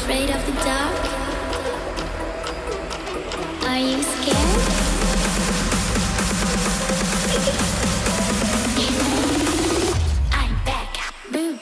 afraid of the dark? Are you scared? I'm back. Boo.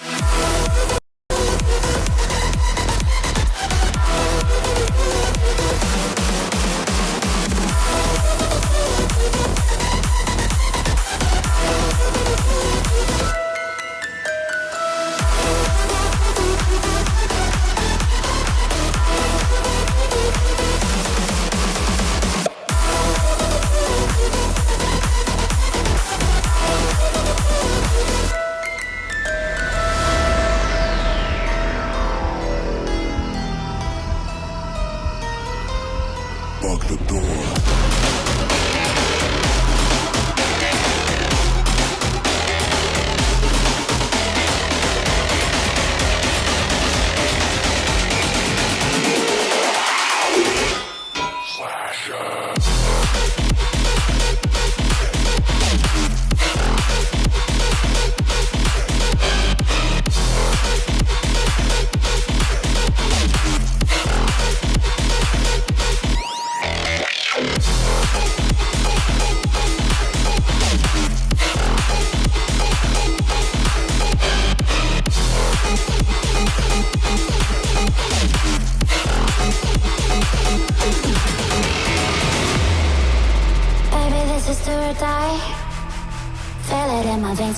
Lock the door.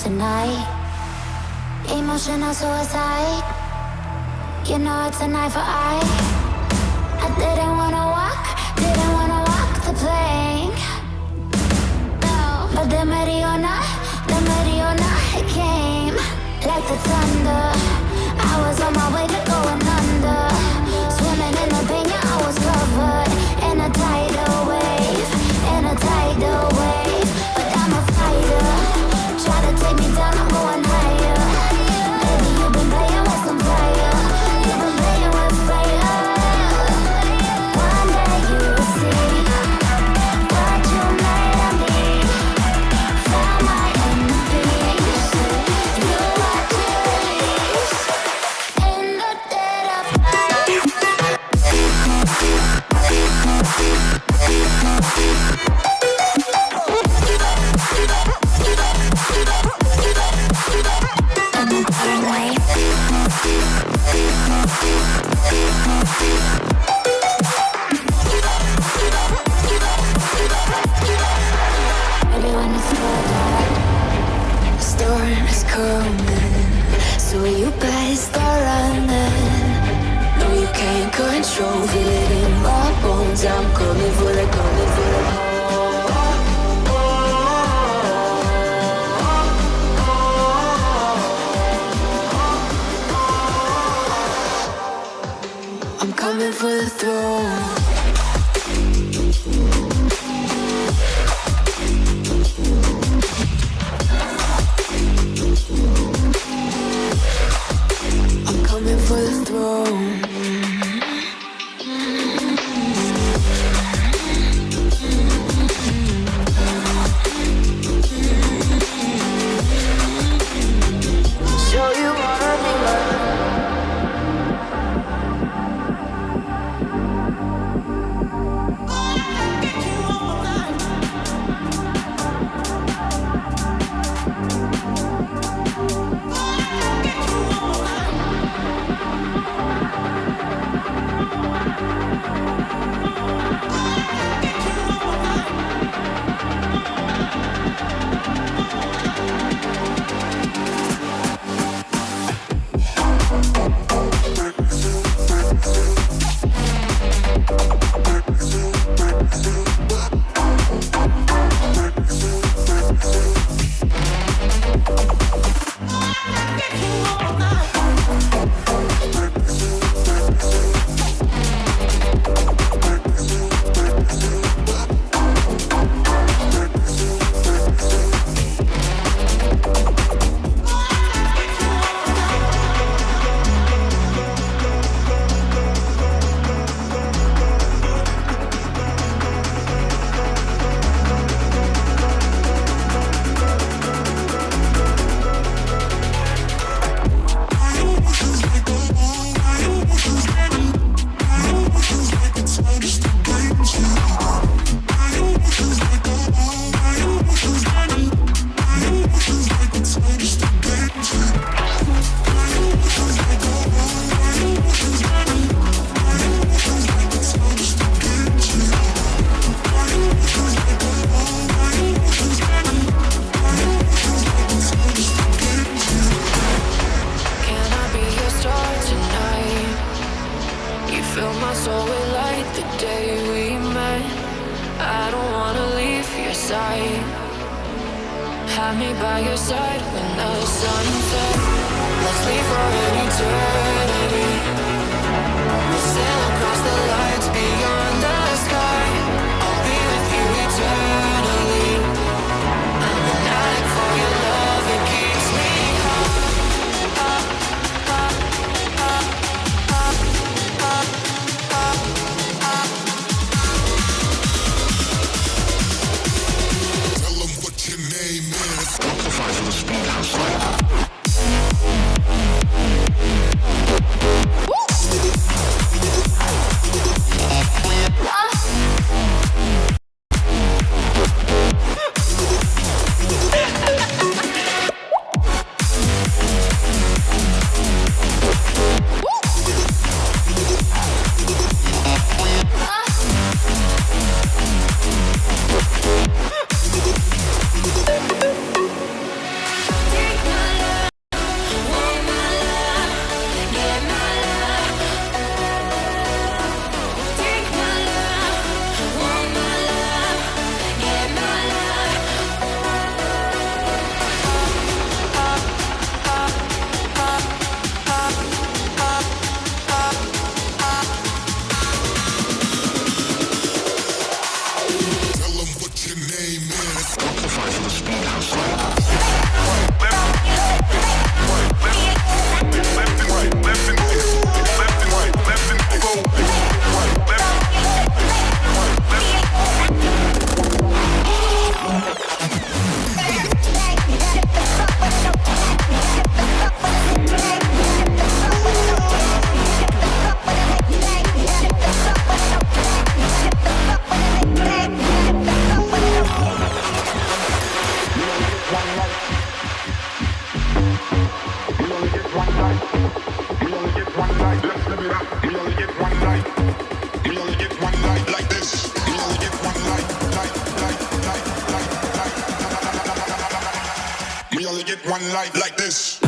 Tonight, emotional suicide. You know it's an eye for eye. I didn't wanna walk the plank. No, but the Mariona, it came like the thunder. I was on my way to going under, swimming in the pain. Yeah, I was covered in a tidal wave, But I'm a fighter. Try to take me down, I'm going higher. Baby, you've been playing with some fire. You've been playing with fire. One day you'll see what you made of me. Found my enemies. You are to release in the dead of night. Storm is coming, so you better start running. No, you can't control, feel it in my bones. I'm coming for the. I'm coming for the throne. For the throne. Show you wanna be mine. so we're like the day we met. I don't wanna leave your side. Have me by your side when the sun sets. Let's leave for an eternity. We'll sail across the lights beyond the sky. I'll be with you eternally. I'm an addict for your love, it keeps me Tell them what your name is. Amplify for the speed house light. One life like this.